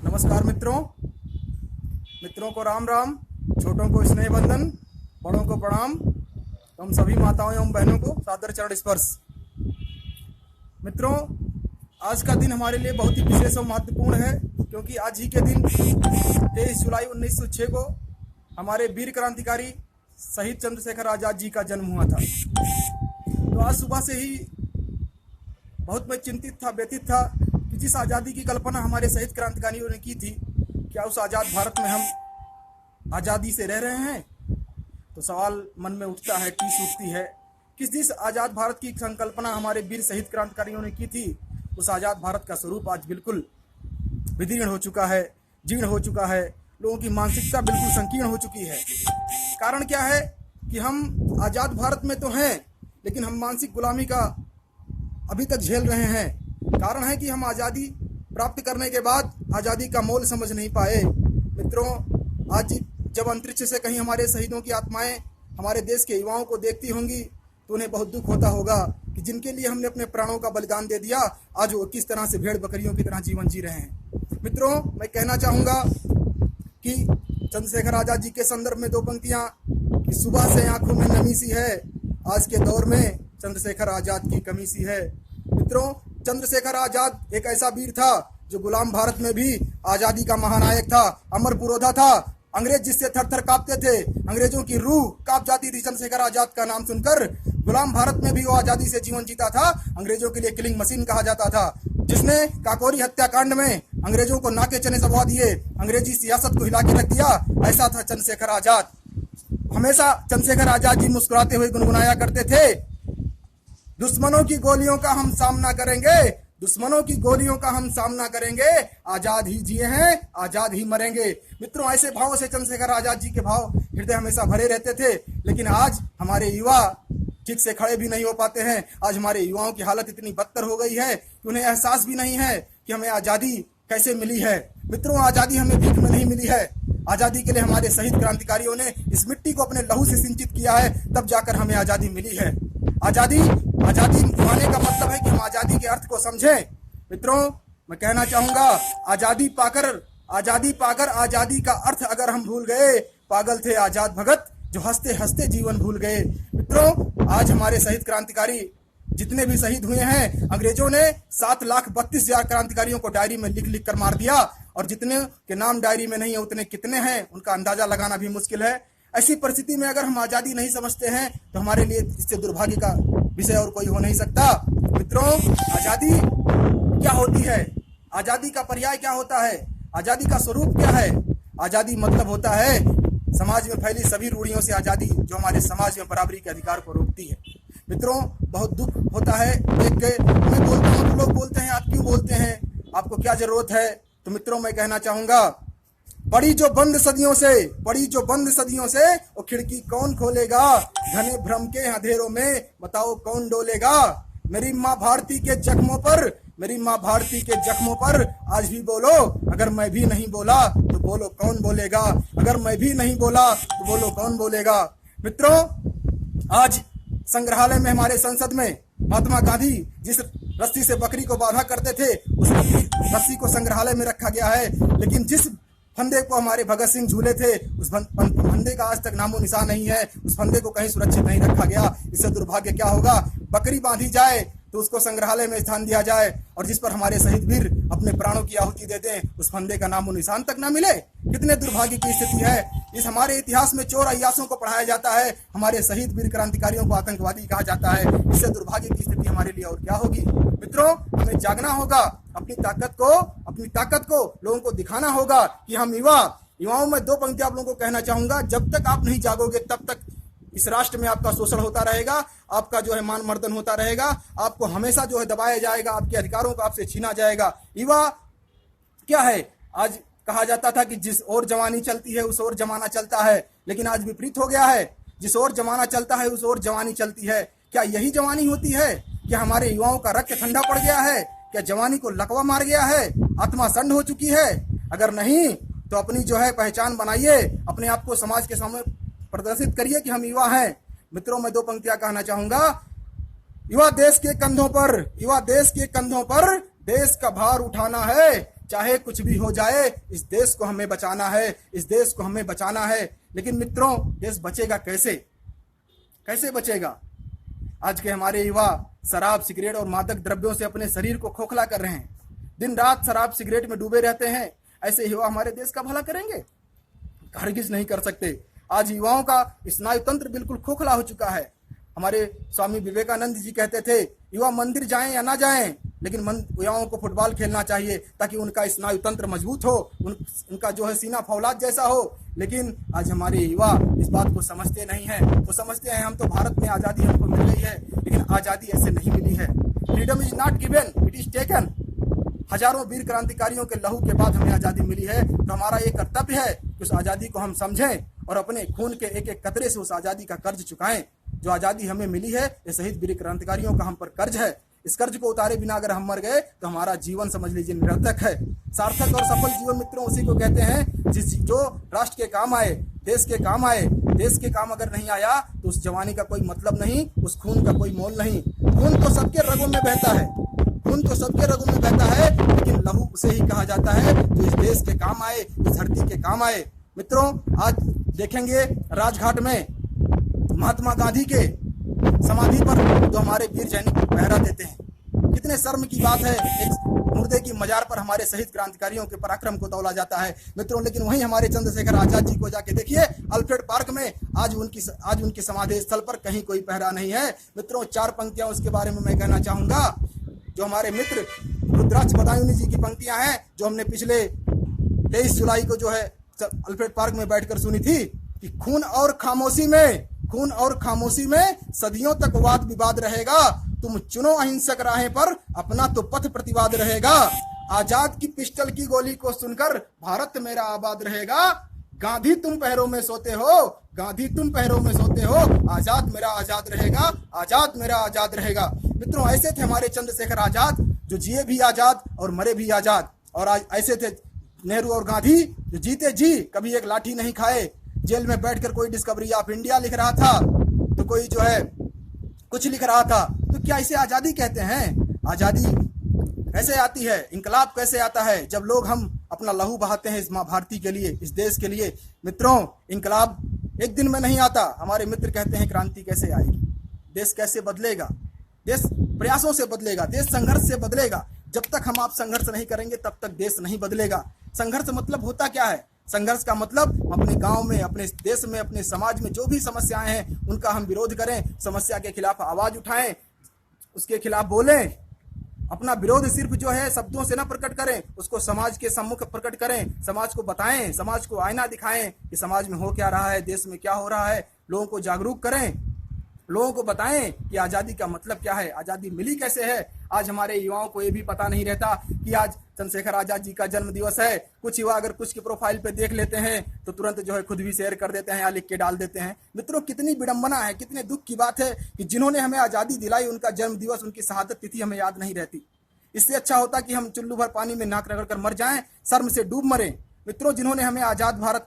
नमस्कार मित्रों को राम राम, छोटों को स्नेह बंदन, बड़ों को प्रणाम, हम सभी माताओं एवं बहनों को सादर चरण स्पर्श। मित्रों, आज का दिन हमारे लिए बहुत ही विशेष और महत्वपूर्ण है, क्योंकि आज ही के दिन 23 जुलाई 1906 को हमारे वीर क्रांतिकारी शहीद चंद्रशेखर आजाद जी का जन्म हुआ था। तो आज सुबह से ही बहुत मैं चिंतित था, व्यथित था कि जिस आज़ादी की कल्पना हमारे शहीद क्रांतिकारियों ने की थी, क्या उस आज़ाद भारत में हम आज़ादी से रह रहे हैं? तो सवाल मन में उठता है, टीस उठती है कि जिस आज़ाद भारत की संकल्पना हमारे वीर शहीद क्रांतिकारियों ने की थी, उस आज़ाद भारत का स्वरूप आज बिल्कुल विदीर्ण हो चुका है, जीर्ण हो चुका है। लोगों की मानसिकता बिल्कुल संकीर्ण हो चुकी है। कारण क्या है कि हम आज़ाद भारत में तो हैं, लेकिन हम मानसिक गुलामी का अभी तक झेल रहे हैं। कारण है कि हम आज़ादी प्राप्त करने के बाद आज़ादी का मोल समझ नहीं पाए। मित्रों, आज जब अंतरिक्ष से कहीं हमारे शहीदों की आत्माएं हमारे देश के युवाओं को देखती होंगी, तो उन्हें बहुत दुख होता होगा कि जिनके लिए हमने अपने प्राणों का बलिदान दे दिया, आज वो किस तरह से भेड़ बकरियों की तरह जीवन जी रहे हैं। मित्रों, मैं कहना चाहूँगा कि चंद्रशेखर आज़ाद जी के संदर्भ में दो पंक्तियाँ कि सुबह से आंखों में नमी सी है, आज के दौर में चंद्रशेखर आज़ाद की कमी सी है। मित्रों, चंद्रशेखर आज़ाद एक ऐसा वीर था जो गुलाम भारत में भी आज़ादी का महानायक था, अमर पुरोधा था। अंग्रेज जिससे थर थर कांपते थे, अंग्रेजों की रूह कांप जाती थी चंद्रशेखर आज़ाद का नाम सुनकर। गुलाम भारत में भी वो आज़ादी से जीवन जीता था, अंग्रेजों के लिए किलिंग मशीन कहा जाता था, जिसने काकोरी हत्याकांड में अंग्रेजों को नाके चने सबवा दिए, अंग्रेजी सियासत को हिला के रख दिया। ऐसा था चंद्रशेखर आज़ाद। हमेशा चंद्रशेखर आज़ाद जी मुस्कुराते हुए गुनगुनाया करते थे, दुश्मनों की गोलियों का हम सामना करेंगे, दुश्मनों की गोलियों का हम सामना करेंगे, आजाद ही जिए हैं, आजाद ही मरेंगे। मित्रों, ऐसे भावों से चंद्रशेखर आज़ाद जी के भाव हृदय हमेशा भरे रहते थे। लेकिन आज हमारे युवा ठीक से खड़े भी नहीं हो पाते हैं। आज हमारे युवाओं की हालत इतनी बदतर हो गई है कि उन्हें एहसास भी नहीं है कि हमें आज़ादी कैसे मिली है। मित्रों, आज़ादी हमें भीख में नहीं मिली है। आज़ादी के लिए हमारे शहीद क्रांतिकारियों ने इस मिट्टी को अपने लहू से सिंचित किया है, तब जाकर हमें आज़ादी मिली है। आज़ादी पाने का मतलब है कि हम आज़ादी के अर्थ को समझें। मित्रों, मैं कहना चाहूँगा, आज़ादी पाकर आज़ादी का अर्थ अगर हम भूल गए, पागल थे आज़ाद भगत जो हंसते हंसते जीवन भूल गए। मित्रों, आज हमारे शहीद क्रांतिकारी जितने भी शहीद हुए हैं, अंग्रेजों ने 7,32,000 क्रांतिकारियों को डायरी में लिख लिख कर मार दिया, और जितने के नाम डायरी में नहीं है उतने कितने हैं उनका अंदाजा लगाना भी मुश्किल है। ऐसी परिस्थिति में अगर हम आज़ादी नहीं समझते हैं तो हमारे लिए इससे दुर्भाग्य का विषय और कोई हो नहीं सकता। मित्रों, आज़ादी क्या होती है? आज़ादी का पर्याय क्या होता है? आज़ादी का स्वरूप क्या है? आज़ादी मतलब होता है समाज में फैली सभी रूढ़ियों से आज़ादी, जो हमारे समाज में बराबरी के अधिकार को रोकती है। मित्रों, बहुत दुख होता है देख के। मैं बोलता हूँ तो लोग बोलते हैं, आप क्यों बोलते हैं, आपको क्या जरूरत है? तो मित्रों, मैं कहना चाहूँगा, पड़ी जो बंद सदियों से वो खिड़की कौन खोलेगा? घने भ्रम के अंधेरों में बताओ कौन डोलेगा? मेरी माँ भारती के जख्मों पर आज भी बोलो, अगर मैं भी नहीं बोला तो बोलो कौन बोलेगा? अगर मैं भी नहीं बोला तो बोलो कौन बोलेगा? मित्रों, आज संग्रहालय में, हमारे संसद में महात्मा गांधी जिस रस्सी से बकरी को बांधा करते थे, उस रस्सी को संग्रहालय में रखा गया है। लेकिन जिस फंदे को हमारे भगत सिंह झूले थे, उस फंदे का आज तक नामो निशान नहीं है। उस फंदे को कहीं सुरक्षित नहीं रखा गया। इससे दुर्भाग्य क्या होगा? बकरी बांधी जाए तो उसको संग्रहालय में स्थान दिया जाए, और जिस पर हमारे शहीद वीर अपने प्राणों की आहुति दे दें, उस फंदे का नामो निशान तक ना मिले। कितने दुर्भाग्य की स्थिति है। इस हमारे इतिहास में चोर अय्यासों को पढ़ाया जाता है, हमारे शहीद वीर क्रांतिकारियों को आतंकवादी कहा जाता है। इससे दुर्भाग्य की स्थिति हमारे लिए और क्या होगी? मित्रों, हमें जागना होगा, अपनी ताकत को लोगों को दिखाना होगा कि हम युवाओं में दो पंक्ति आप लोगों को कहना चाहूंगा, जब तक आप नहीं जागोगे तब तक इस राष्ट्र में आपका शोषण होता रहेगा, आपका जो है मान मर्दन होता रहेगा, आपको हमेशा जो है दबाया जाएगा, आपके अधिकारों को आपसे छीना जाएगा। युवा क्या है? आज कहा जाता था कि जिस ओर जवानी चलती है उस ओर जमाना चलता है, लेकिन आज विपरीत हो गया है। जिस ओर जमाना चलता है उस ओर जवानी चलती है। क्या यही जवानी होती है? क्या हमारे युवाओं का रक्त ठंडा पड़ गया है? क्या जवानी को लकवा मार गया है? आत्मा संड हो चुकी है? अगर नहीं तो अपनी जो है पहचान बनाइए, अपने आप को समाज के सामने प्रदर्शित करिए कि हम युवा हैं। मित्रों, मैं दो पंक्तियां कहना चाहूंगा। युवा देश के कंधों पर देश का भार उठाना है, चाहे कुछ भी हो जाए, इस देश को हमें बचाना है, इस देश को हमें बचाना है। लेकिन मित्रों, देश बचेगा कैसे? कैसे बचेगा? आज के हमारे युवा शराब, सिगरेट और मादक द्रव्यों से अपने शरीर को खोखला कर रहे हैं, दिन रात शराब सिगरेट में डूबे रहते हैं। ऐसे युवा हमारे देश का भला करेंगे? हरगिज नहीं कर सकते। आज युवाओं का स्नायु तंत्र बिल्कुल खोखला हो चुका है। हमारे स्वामी विवेकानंद जी कहते थे, युवा मंदिर जाएं या ना जाएं, लेकिन युवाओं को फुटबॉल खेलना चाहिए ताकि उनका स्नायु तंत्र मजबूत हो, उनका जो है सीना फौलाद जैसा हो। लेकिन आज हमारे युवा इस बात को समझते नहीं हैं। वो समझते हैं हम तो भारत में आज़ादी हमको मिल गई है, लेकिन आज़ादी ऐसे नहीं मिली है। Freedom is not given, it is taken. हजारों वीर क्रांतिकारियों के लहू के बाद हमें आज़ादी मिली है, तो हमारा ये कर्तव्य है कि उस आज़ादी को हम समझें और अपने खून के एक एक कतरे से उस आज़ादी का कर्ज चुकाएं। जो आज़ादी हमें मिली है, ये शहीद वीर क्रांतिकारियों का हम पर कर्ज है। इस कर्ज को उतारे बिना अगर हम मर गए तो हमारा जीवन समझ लीजिए निरर्थक है। सार्थक और सफल जीवन मित्रों उसी को कहते हैं जो राष्ट्र के काम आए, देश के काम आए। देश के काम अगर नहीं आया तो उस जवानी का कोई मतलब नहीं, उस खून का कोई मोल नहीं। खून तो सबके रगों में बहता है, खून तो सबके रगों में बहता है, लेकिन लहू उसे ही कहा जाता है जो इस देश के काम आए, इस धरती के काम आए। मित्रों, आज देखेंगे राजघाट में महात्मा गांधी के समाधि पर जो हमारे वीर सैनिक पहरा देते हैं। कितने शर्म की बात है, एक मुर्दे की मजार पर हमारे शहीद क्रांतिकारियों के पराक्रम को तौला जाता है मित्रों। लेकिन वहीं हमारे चंद्रशेखर आजाद जी को जाके देखिए, अल्फ्रेड पार्क में आज उनकी समाधि स्थल पर कहीं कोई पहरा नहीं है। मित्रों, 4 पंक्तियां उसके बारे में मैं कहना चाहूंगा। जो हमारे मित्र रुद्राक्ष बदायूनी जी की पंक्तियां हैं, जो हमने पिछले 23 जुलाई को जो है अल्फ्रेड पार्क में बैठकर सुनी थी कि खून और खामोशी में सदियों तक वाद विवाद रहेगा। तुम चुनो अहिंसक राहें पर, अपना तो पथ प्रतिवाद रहेगा। आजाद की पिस्टल की गोली को सुनकर भारत मेरा आबाद रहेगा। गांधी तुम पहरों में सोते हो, गांधी तुम पहरों में सोते हो, आजाद मेरा आजाद रहेगा, आजाद मेरा आजाद रहेगा। मित्रों, ऐसे थे हमारे चंद्रशेखर आजाद, जो जिए भी आजाद और मरे भी आजाद। और आज ऐसे थे नेहरू और गांधी, जो जीते जी कभी एक लाठी नहीं खाए। जेल में बैठकर कोई डिस्कवरी ऑफ इंडिया लिख रहा था, तो कोई जो है कुछ लिख रहा था। तो क्या इसे आजादी कहते हैं? आजादी कैसे आती है, इंकलाब कैसे आता है? जब लोग हम अपना लहू बहाते हैं इस माँ भारती के लिए, इस देश के लिए। मित्रों, इंकलाब एक दिन में नहीं आता। हमारे मित्र कहते हैं क्रांति कैसे आएगी, देश कैसे बदलेगा? देश प्रयासों से बदलेगा, देश संघर्ष से बदलेगा। जब तक हम आप संघर्ष नहीं करेंगे तब तक देश नहीं बदलेगा। संघर्ष मतलब होता क्या है? संघर्ष का मतलब अपने गांव में, अपने देश में, अपने समाज में जो भी समस्याएं हैं उनका हम विरोध करें, समस्या के खिलाफ आवाज उठाएं, उसके खिलाफ बोलें। अपना विरोध सिर्फ जो है शब्दों से ना प्रकट करें, उसको समाज के सम्मुख प्रकट करें, समाज को बताएं, समाज को आईना दिखाएं कि समाज में हो क्या रहा है, देश में क्या हो रहा है। लोगों को जागरूक करें, लोगों को बताएं कि आज़ादी का मतलब क्या है, आज़ादी मिली कैसे है। आज हमारे युवाओं को ये भी पता नहीं रहता कि आज चंद्रशेखर आजाद जी का जन्म दिवस है। कुछ युवा अगर कुछ की प्रोफाइल पे देख लेते हैं तो तुरंत जो है खुद भी शेयर कर देते हैं या लिख के डाल देते हैं। मित्रों, कितनी विडंबना है, कितने दुख की बात है कि जिन्होंने हमें आज़ादी दिलाई उनका जन्म दिवस, उनकी शहादत तिथि हमें याद नहीं रहती। इससे अच्छा होता कि हम चुल्लू भर पानी में नाक रगड़ कर मर जाएं, शर्म से डूब मरें। मित्रों, जिन्होंने हमें आज़ाद भारत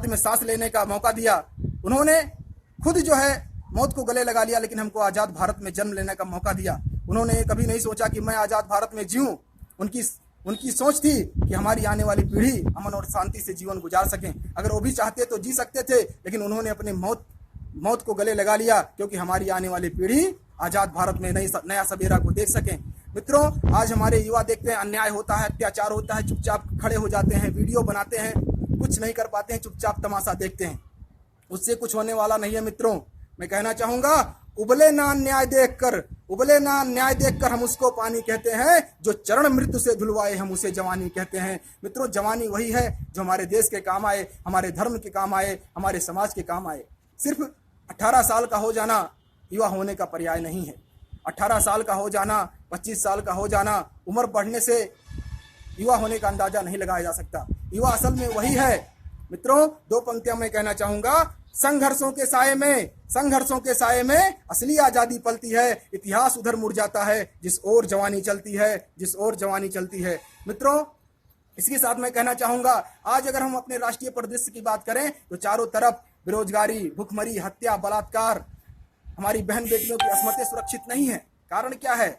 में सांस लेने का मौका दिया, उन्होंने खुद जो है मौत को गले लगा लिया, लेकिन हमको आज़ाद भारत में जन्म लेने का मौका दिया। उन्होंने कभी नहीं सोचा कि मैं आज़ाद भारत में जीऊं। उनकी सोच थी कि हमारी आने वाली पीढ़ी अमन और शांति से जीवन गुजार सकें। अगर वो भी चाहते तो जी सकते थे, लेकिन उन्होंने अपनी मौत को गले लगा लिया, क्योंकि हमारी आने वाली पीढ़ी आज़ाद भारत में नया सवेरा को देख सकें। मित्रों, आज हमारे युवा देखते हैं अन्याय होता है, अत्याचार होता है, चुपचाप खड़े हो जाते हैं, वीडियो बनाते हैं, कुछ नहीं कर पाते हैं, चुपचाप तमाशा देखते हैं। उससे कुछ होने वाला नहीं है। मित्रों, मैं कहना चाहूंगा, उबले ना अन्याय देखकर हम उसको पानी कहते हैं, जो चरण मृत्यु से धुलवाए हम उसे जवानी कहते हैं। मित्रों, जवानी वही है जो हमारे देश के काम आए, हमारे धर्म के काम आए, हमारे समाज के काम आए। सिर्फ 18 साल का हो जाना युवा होने का पर्याय नहीं है। 18 साल का हो जाना, 25 साल का हो जाना, उम्र बढ़ने से युवा होने का अंदाजा नहीं लगाया जा सकता। युवा असल में वही है। मित्रों, 2 पंक्तियां मैं कहना चाहूंगा। संघर्षों के साए में असली आजादी पलती है, इतिहास उधर मुड़ जाता है जिस ओर जवानी चलती है। मित्रों, इसके साथ मैं कहना चाहूंगा, आज अगर हम अपने राष्ट्रीय परिदृश्य की बात करें तो चारों तरफ बेरोजगारी, भुखमरी, हत्या, बलात्कार, हमारी बहन बेटियों की अस्मतें सुरक्षित नहीं है। कारण क्या है?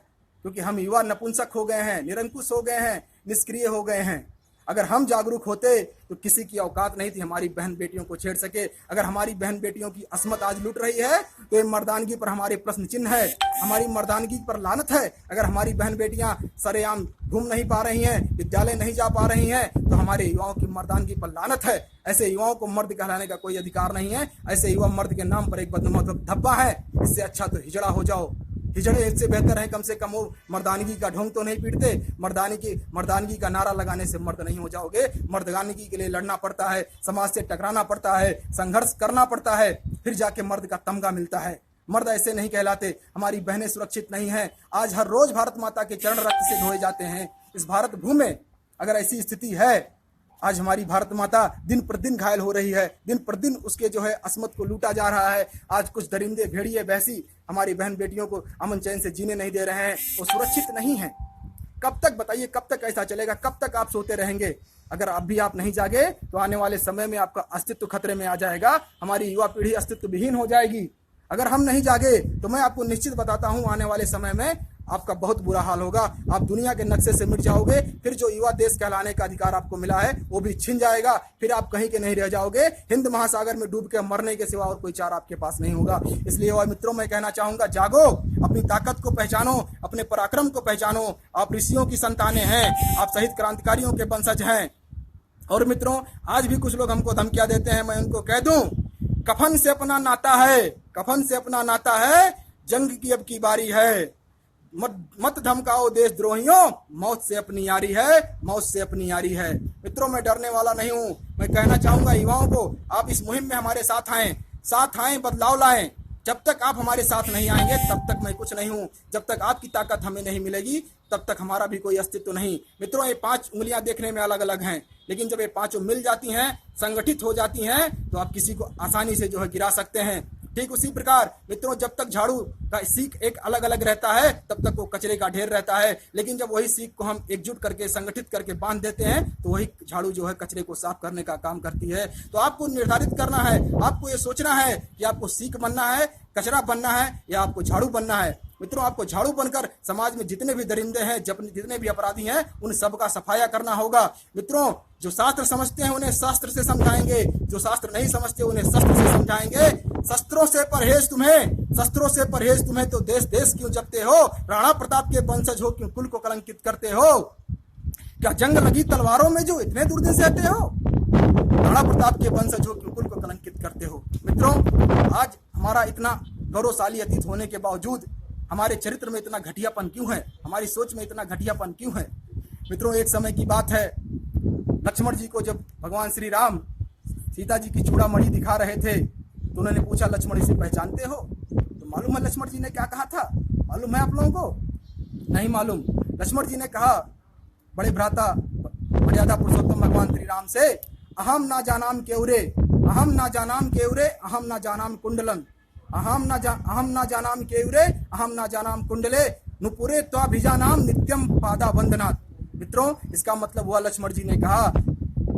क्योंकि हम युवा नपुंसक हो गए हैं, निरंकुश हो गए हैं, निष्क्रिय हो गए हैं। अगर हम जागरूक होते तो किसी की औकात नहीं थी हमारी बहन बेटियों को छेड़ सके। अगर हमारी बहन बेटियों की अस्मत आज लूट रही है तो ये मर्दानगी पर हमारे प्रश्न चिन्ह है, हमारी मर्दानगी पर लानत है। अगर हमारी बहन बेटियां सरेआम घूम नहीं पा रही हैं, विद्यालय नहीं जा पा रही हैं, तो हमारे युवाओं की मर्दानगी पर लानत है। ऐसे युवाओं को मर्द कहलाने का कोई अधिकार नहीं है। ऐसे युवा मर्द के नाम पर एक बदनुमा धब्बा है। इससे अच्छा तो हिजड़ा हो जाओ। हिजड़े इससे बेहतर है, कम से कम वो मर्दानगी का ढोंग तो नहीं पीटते। मर्दानगी का नारा लगाने से मर्द नहीं हो जाओगे। मर्दानगी के लिए लड़ना पड़ता है, समाज से टकराना पड़ता है, संघर्ष करना पड़ता है, फिर जाके मर्द का तमगा मिलता है। मर्द ऐसे नहीं कहलाते। हमारी बहनें सुरक्षित नहीं हैं। आज हर रोज भारत माता के चरण रक्त से धोए जाते हैं। इस भारत भूमि में अगर ऐसी स्थिति है, आज हमारी भारत माता दिन पर दिन घायल हो रही है, दिन पर दिन उसके अस्मत को लूटा जा रहा है। आज कुछ दरिंदे भेड़िए वैसी हमारी बहन बेटियों को अमन चैन से जीने नहीं दे रहे हैं, वो सुरक्षित नहीं है। कब तक बताइए, कब तक ऐसा चलेगा? कब तक आप सोते रहेंगे? अगर अब भी आप नहीं जागे तो आने वाले समय में आपका अस्तित्व खतरे में आ जाएगा। हमारी युवा पीढ़ी अस्तित्व विहीन हो जाएगी। अगर हम नहीं जागे तो मैं आपको निश्चित बताता हूं, आने वाले समय में आपका बहुत बुरा हाल होगा। आप दुनिया के नक्शे से मिट जाओगे। फिर जो युवा देश कहलाने का अधिकार आपको मिला है वो भी छिन जाएगा। फिर आप कहीं के नहीं रह जाओगे। हिंद महासागर में डूब के मरने के सिवा और कोई चारा आपके पास नहीं होगा। इसलिए और मित्रों, मैं कहना चाहूंगा, जागो, अपनी ताकत को पहचानो, अपने पराक्रम को पहचानो। आप ऋषियों की संतानें हैं, आप शहीद क्रांतिकारियों के वंशज हैं। और मित्रों, आज भी कुछ लोग हमको धमकियां देते हैं। मैं उनको कह दूं, कफन से अपना नाता है, कफन से अपना नाता है, जंग की अब की बारी है। मत धमकाओ देशद्रोहियों, मौत से अपनी यारी है, मौत से अपनी यारी है। मित्रों, मैं डरने वाला नहीं हूं। मैं कहना चाहूंगा युवाओं को, आप इस मुहिम में हमारे साथ आएं, बदलाव लाएं। जब तक आप हमारे साथ नहीं आएंगे तब तक मैं कुछ नहीं हूं। जब तक आपकी ताकत हमें नहीं मिलेगी तब तक हमारा भी कोई अस्तित्व नहीं। मित्रों, ये 5 उंगलियां देखने में अलग अलग हैं, लेकिन जब ये 5 मिल जाती हैं, संगठित हो जाती हैं, तो आप किसी को आसानी से गिरा सकते हैं। ठीक उसी प्रकार मित्रों, जब तक झाड़ू का सीख एक अलग अलग रहता है तब तक वो कचरे का ढेर रहता है। लेकिन जब वही सीख को हम एकजुट करके, संगठित करके बांध देते हैं तो वही झाड़ू कचरे को साफ करने का काम करती है। तो आपको निर्धारित करना है, आपको ये सोचना है कि आपको सीख बनना है, कचरा बनना है, या आपको झाड़ू बनना है। मित्रों, आपको झाड़ू बनकर समाज में जितने भी दरिंदे हैं, जितने भी अपराधी हैं, उन सब का सफाया करना होगा। मित्रों, जो शास्त्र समझते हैं उन्हें शास्त्र से समझाएंगे, जो शास्त्र नहीं समझते उन्हें शस्त्र से समझाएंगे। शस्त्रों से परहेज तुम्हें, तो देश देश क्यों जपते हो? राणा प्रताप के वंशज हो, क्यों कुल को कलंकित करते हो? क्या जंग लगी तलवारों में जो इतने दूर दिन सहते हो? राणा प्रताप के वंशज हो, क्यों कुल को कलंकित करते हो? मित्रों, आज हमारा इतना गौरवशाली अतीत होने के बावजूद हमारे चरित्र में इतना घटियापन क्यों है? हमारी सोच में इतना घटियापन क्यों है? मित्रों, एक समय की बात है, लक्ष्मण जी को जब भगवान श्री राम सीता जी की चूड़ामणि दिखा रहे थे तो उन्होंने पूछा, लक्ष्मण इसे पहचानते हो? तो मालूम है लक्ष्मण जी ने क्या कहा था? मालूम है आप लोगों को? नहीं मालूम। लक्ष्मण जी ने कहा, बड़े भ्राता मर्यादा पुरुषोत्तम भगवान श्री राम से, अहम ना जानाम केउरे, अहम ना जानाम केउरे, अहम ना जानाम कुंडलन, अहम ना जानाम केउरे, अहम ना जानाम कुंडले, नुपुरे त्वाभिजानाम नित्यम पादा वंदनात्। मित्रों, इसका मतलब हुआ, लक्ष्मण जी ने कहा,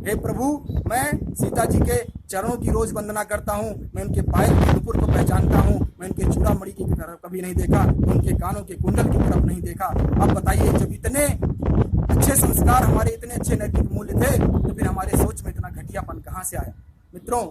हे प्रभु, मैं सीता जी के चरणों की रोज वंदना करता हूँ, मैं उनके पायल के नुपुर को पहचानता हूँ, मैं उनके चूड़ामणि की तरफ कभी नहीं देखा, उनके कानों के कुंडल की तरफ नहीं देखा। अब बताइए, जब इतने अच्छे संस्कार, हमारे इतने अच्छे नैतिक मूल्य थे, तो फिर हमारे सोच में इतना घटियापन कहाँ से आया? मित्रों,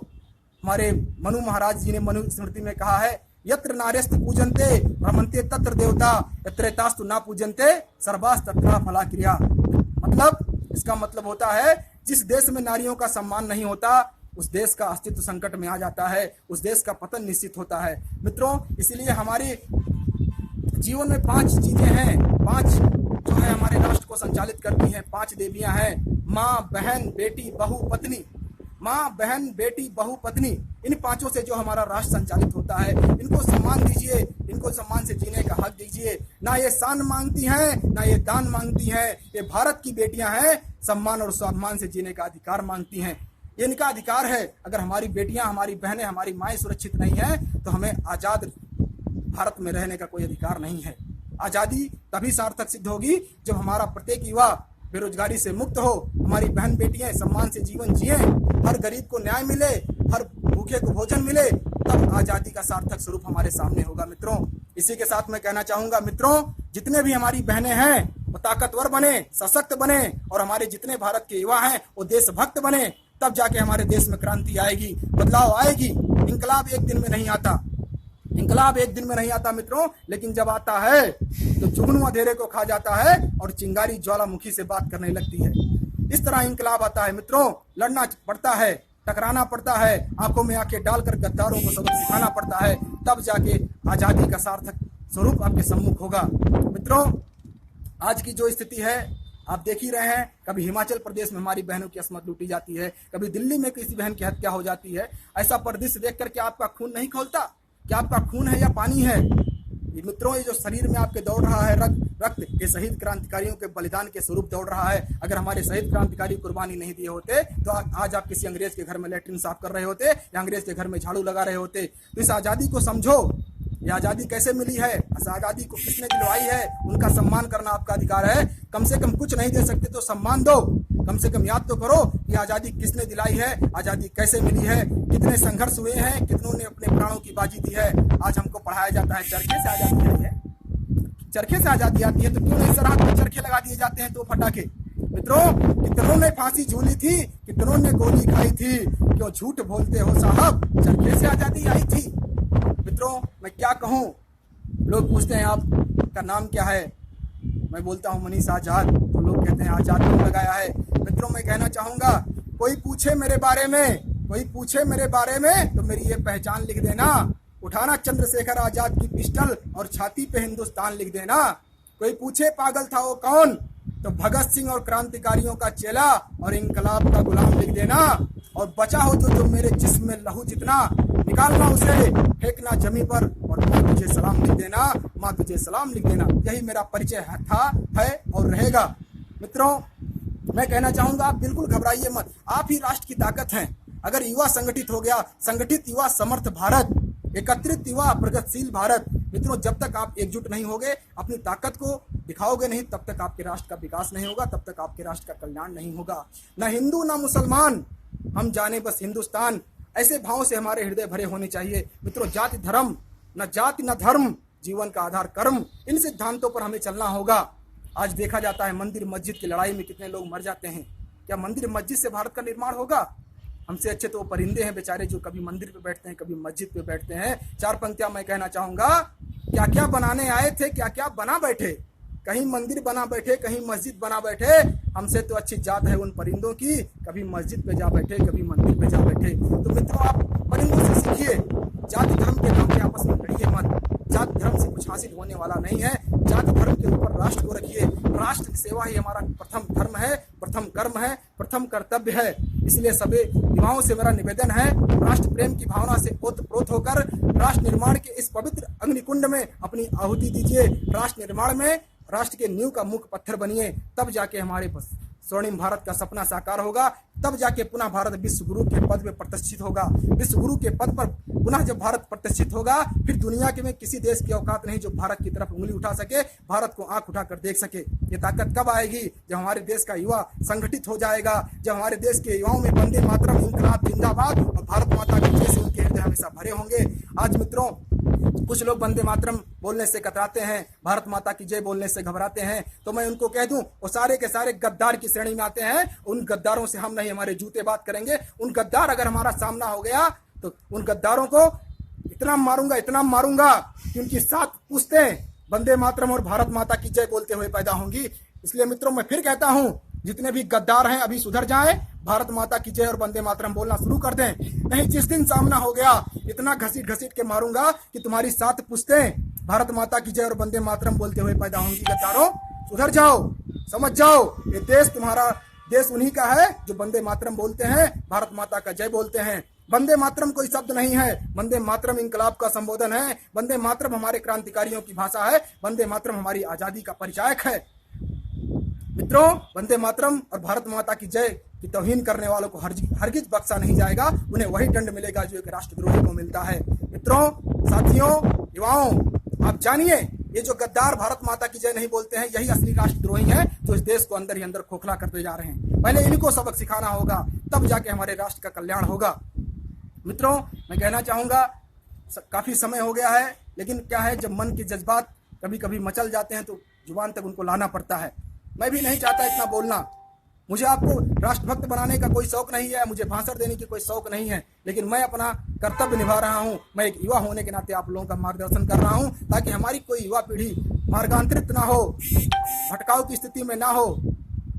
हमारे मनु महाराज जी ने मनु स्मृति में कहा है, यत्र नार्यस्तु पूजन्ते रमन्ते तत्र देवता, यत्र तास्तु ना पूजन्ते सर्वास तत्र फला क्रिया। मतलब, इसका मतलब होता है, जिस देश में नारियों का सम्मान नहीं होता उस देश का अस्तित्व संकट में आ जाता है, उस देश का पतन निश्चित होता है। मित्रों, इसीलिए हमारे जीवन में 5 चीजें हैं, 5 जो है हमारे राष्ट्र को संचालित करती हैं। 5 देवियां हैं, माँ, बहन, बेटी, बहू, पत्नी। माँ, बहन, बेटी, बहू, पत्नी, इन 5 से जो हमारा राष्ट्र संचालित होता है, इनको सम्मान दीजिए, इनको सम्मान से जीने का हक दीजिए। ना ये शान मांगती हैं, ना ये दान मांगती हैं, ये भारत की बेटियां हैं, सम्मान और सम्मान से जीने का अधिकार मांगती हैं। ये इनका अधिकार है। अगर हमारी बेटियां, हमारी बहनें, हमारी माएँ सुरक्षित नहीं हैं तो हमें आजाद भारत में रहने का कोई अधिकार नहीं है। आजादी तभी सार्थक सिद्ध होगी जब हमारा प्रत्येक युवा बेरोजगारी से मुक्त हो, हमारी बहन बेटियां सम्मान से जीवन जिए, हर गरीब को न्याय मिले, हर भूखे को भोजन मिले, तब आजादी का सार्थक स्वरूप हमारे सामने होगा। मित्रों, इसी के साथ मैं कहना चाहूंगा, मित्रों, जितने भी हमारी बहनें हैं वो ताकतवर बने, सशक्त बने, और हमारे जितने भारत के युवा हैं वो देशभक्त बने, तब जाके हमारे देश में क्रांति आएगी, बदलाव आएगी। इंकलाब एक दिन में नहीं आता, इंकलाब एक दिन में नहीं आता मित्रों, लेकिन जब आता है तो जुगनू अंधेरे को खा जाता है और चिंगारी ज्वालामुखी से बात करने लगती है। इस तरह इंकलाब आता है मित्रों। लड़ना पड़ता है, टकराना पड़ता है, आंखों में आंखें डालकर गद्दारों को सबक सिखाना पड़ता है, तब जाके आजादी का सार्थक स्वरूप आपके सम्मुख होगा। मित्रों, आज की जो स्थिति है आप देख ही रहे हैं, कभी हिमाचल प्रदेश में हमारी बहनों की अस्मत लूटी जाती है, कभी दिल्ली में किसी बहन की हत्या हो जाती है। ऐसा परिदृश्य देख करके आपका खून नहीं खौलता? क्या आपका खून है या पानी है? मित्रों, ये जो शरीर में आपके दौड़ रहा है रक्त ये शहीद क्रांतिकारियों के बलिदान के स्वरूप दौड़ रहा है। अगर हमारे शहीद क्रांतिकारी कुर्बानी नहीं दिए होते तो आज आप किसी अंग्रेज के घर में लैट्रिन साफ कर रहे होते या अंग्रेज के घर में झाड़ू लगा रहे होते। तो इस आजादी को समझो, ये आजादी कैसे मिली है, इस आजादी को किसने दिलवाई है, उनका सम्मान करना आपका अधिकार है। कम से कम कुछ नहीं दे सकते तो सम्मान दो, कम से कम याद तो करो कि आजादी किसने दिलाई है, आजादी कैसे मिली है, कितने संघर्ष हुए हैं, कितनों ने अपने प्राणों की बाजी दी है। आज हमको पढ़ाया जाता है चरखे से आजादी आई है, चरखे से आजादी आती है, तो क्यों नहीं सरहद पर चरखे लगा दिए जाते हैं तो फटाके? मित्रों, कितनों ने फांसी झूली थी, कितनों ने गोली खाई थी, क्यों झूठ बोलते हो साहब, चरखे से आजादी आई थी। मित्रों, मैं क्या कहूं, लोग पूछते हैं आपका नाम क्या है, मैं बोलता हूं मनीष आजाद, तो लोग कहते हैं आजाद क्यों लगाया है। मित्रों, मैं कहना चाहूंगा, कोई पूछे मेरे बारे में, कोई पूछे मेरे बारे में तो मेरी ये पहचान लिख देना, उठाना चंद्रशेखर आजाद की पिस्टल और छाती पे हिंदुस्तान लिख देना। कोई पूछे पागल था वो कौन, तो भगत सिंह और क्रांतिकारियों का चेला और इंकलाब का गुलाम लिख देना। और बचा हो जो मेरे जिस्म में लहू जितना, निकालना उसे, फेंकना जमी पर और माँ तुझे सलाम लिख देना, माँ तुझे सलाम लिख देना। यही मेरा परिचय था, है और रहेगा। मित्रों, मैं कहना चाहूंगा, आप बिल्कुल घबराइए मत, आप ही राष्ट्र की ताकत हैं। अगर युवा संगठित हो गया, संगठित युवा समर्थ भारत, एकत्रित युवा प्रगतिशील भारत। मित्रों, जब तक आप एकजुट नहीं होगे, अपनी ताकत को दिखाओगे नहीं, तब तक आपके राष्ट्र का विकास नहीं होगा, तब तक आपके राष्ट्र का कल्याण नहीं होगा। न हिंदू न मुसलमान, हम जाने बस हिंदुस्तान, ऐसे भावों से हमारे हृदय भरे होने चाहिए। मित्रों, जाति धर्म, न जाति न धर्म, जीवन का आधार कर्म, इन सिद्धांतों पर हमें चलना होगा। आज देखा जाता है मंदिर मस्जिद की लड़ाई में कितने लोग मर जाते हैं। क्या मंदिर मस्जिद से भारत का निर्माण होगा? हमसे अच्छे तो वो परिंदे हैं बेचारे, जो कभी मंदिर पे बैठते हैं, कभी मस्जिद पे बैठते हैं। चार पंक्तियां मैं कहना चाहूंगा, क्या क्या बनाने आए थे, क्या क्या बना बैठे, कहीं मंदिर बना बैठे, कहीं मस्जिद बना बैठे। हमसे तो अच्छी जात है उन परिंदों की, कभी मस्जिद पे जा बैठे, कभी मंदिर पे जा बैठे। तो मित्रों, आप परिंदों से सीखिए, जाति धर्म के नाम पे आपस में लड़िए मत। जाति धर्म से कुछ हासिल होने वाला नहीं है। जाति धर्म के ऊपर राष्ट्र को रखिए। राष्ट्र की सेवा ही हमारा प्रथम धर्म है, प्रथम कर्म है, प्रथम कर्तव्य है। इसलिए सभी युवाओं से मेरा निवेदन है, राष्ट्र प्रेम की भावना से ओतप्रोत होकर राष्ट्र निर्माण के इस पवित्र अग्निकुंड में अपनी आहुति दीजिए। राष्ट्र निर्माण में राष्ट्र के नींव का मुख्य पत्थर बनिए, तब जाके हमारे स्वर्णिम भारत का सपना साकार होगा। तब जाके पुनः भारत विश्व गुरु के पद में प्रतिष्ठित होगा। विश्व गुरु के पद पर पुनः जब भारत प्रतिष्ठित होगा, फिर दुनिया के में किसी देश की औकात नहीं जो भारत की तरफ उंगली उठा सके, भारत को आंख उठाकर देख सके। ये ताकत कब आएगी? जब हमारे देश का युवा संगठित हो जाएगा, जब हमारे देश के युवाओं में वंदे मातरम, इंकलाब जिंदाबाद और भारत माता की जय से उनके हृदय हमेशा भरे होंगे। आज मित्रों, कुछ लोग वंदे मातरम बोलने से कतराते हैं, भारत माता की जय बोलने से घबराते हैं, तो मैं उनको कह दूं, वो सारे के सारे गद्दार की श्रेणी में आते हैं। उन गद्दारों से हम नहीं, हमारे जूते बात करेंगे। उन गद्दार अगर हमारा सामना हो गया तो उन गद्दारों को इतना मारूंगा कि उनकी 7 पुश्तें वंदे मातरम और भारत माता की जय बोलते हुए पैदा होंगी। इसलिए मित्रों, मैं फिर कहता हूं, जितने भी गद्दार हैं अभी सुधर जाएं, भारत माता की जय और वंदे मातरम बोलना शुरू कर दें। नहीं, जिस दिन सामना हो गया, इतना घसीट घसीट के मारूंगा कि तुम्हारी 7 पुश्तें भारत माता की जय और वंदे मातरम बोलते हुए पैदा होंगी। गद्दारों, सुधर जाओ, समझ जाओ, ये देश तुम्हारा देश उन्हीं का है जो वंदे मातरम बोलते हैं, भारत माता का जय बोलते हैं। वंदे मातरम कोई शब्द नहीं है, वंदे मातरम इंकलाब का संबोधन है। वंदे मातरम हमारे क्रांतिकारियों की भाषा है। वंदे मातरम हमारी आजादी का परिचायक है। मित्रों, वंदे मातरम और भारत माता की जय की तौहीन करने वालों को हरगिज बख्शा नहीं जाएगा। उन्हें वही दंड मिलेगा जो एक राष्ट्रद्रोही को मिलता है। मित्रों, साथियों, युवाओं, आप जानिए, ये जो गद्दार भारत माता की जय नहीं बोलते हैं, यही असली राष्ट्रद्रोही हैं जो इस देश को अंदर ही अंदर खोखला करते जा रहे हैं। पहले इनको सबक सिखाना होगा, तब जाके हमारे राष्ट्र का कल्याण होगा। मित्रों, मैं कहना चाहूंगा, काफी समय हो गया है, लेकिन क्या है, जब मन के जज्बात कभी कभी मचल जाते हैं तो जुबान तक उनको लाना पड़ता है। मैं भी नहीं चाहता इतना बोलना। मुझे आपको राष्ट्रभक्त बनाने का कोई शौक नहीं है, मुझे भाषण देने की कोई शौक नहीं है, लेकिन मैं अपना कर्तव्य निभा रहा हूं। मैं एक युवा होने के नाते आप लोगों का मार्गदर्शन कर रहा हूं, ताकि हमारी कोई युवा पीढ़ी मार्गांतरित ना हो, भटकाव की स्थिति में ना हो।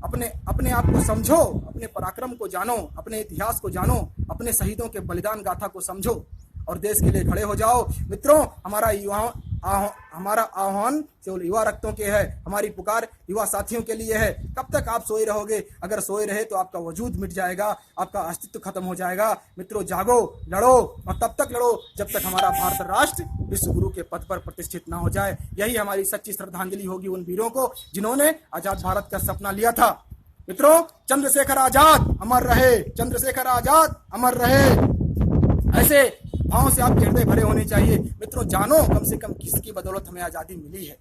अपने आप को समझो, अपने पराक्रम को जानो, अपने इतिहास को जानो, अपने शहीदों के बलिदान गाथा को समझो और देश के लिए खड़े हो जाओ। मित्रों, हमारा आह्वान केवल युवा रक्तों के है, हमारी पुकार युवा साथियों के लिए है। कब तक आप सोए रहोगे? अगर सोए रहे तो आपका वजूद मिट जाएगा, आपका अस्तित्व खत्म हो जाएगा। मित्रों, जागो, लड़ो, और तब तक लड़ो जब तक हमारा भारत राष्ट्र विश्व गुरु के पद पर प्रतिष्ठित ना हो जाए। यही हमारी सच्ची श्रद्धांजलि होगी उन वीरों को जिन्होंने आजाद भारत का सपना लिया था। मित्रों, चंद्रशेखर आजाद अमर रहे, चंद्रशेखर आजाद अमर रहे। ऐसे भावों से आपके हृदय भरे होने चाहिए। मित्रों, जानो कम से कम किसकी बदौलत हमें आज़ादी मिली है।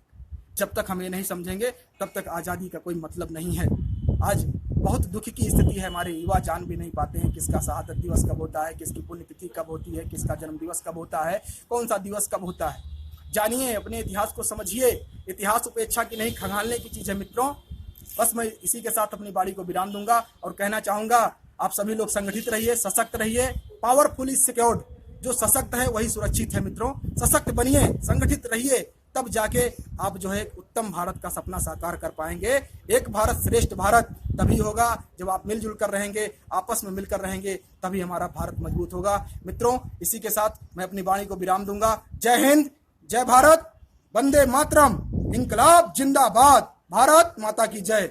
जब तक हम ये नहीं समझेंगे तब तक आज़ादी का कोई मतलब नहीं है। आज बहुत दुख की स्थिति है, हमारे युवा जान भी नहीं पाते हैं किसका शहादत दिवस कब होता है, किसकी पुण्यतिथि कब होती है, किसका जन्म दिवस कब होता है, कौन सा दिवस कब होता है। जानिए, अपने इतिहास को समझिए। इतिहास उपेक्षा की नहीं, खंगालने की चीज़ है। मित्रों, बस मैं इसी के साथ अपनी बाड़ी को विराम दूंगा और कहना चाहूँगा, आप सभी लोग संगठित रहिए, सशक्त रहिए, पावरफुली सिक्योर्ड। जो सशक्त है वही सुरक्षित है। मित्रों, सशक्त बनिए, संगठित रहिए, तब जाके आप जो है एक उत्तम भारत का सपना साकार कर पाएंगे। एक भारत श्रेष्ठ भारत तभी होगा जब आप मिलजुल कर रहेंगे, आपस में मिलकर रहेंगे, तभी हमारा भारत मजबूत होगा। मित्रों, इसी के साथ मैं अपनी वाणी को विराम दूंगा। जय हिंद, जय भारत, वंदे मातरम, इंकलाब जिंदाबाद, भारत माता की जय।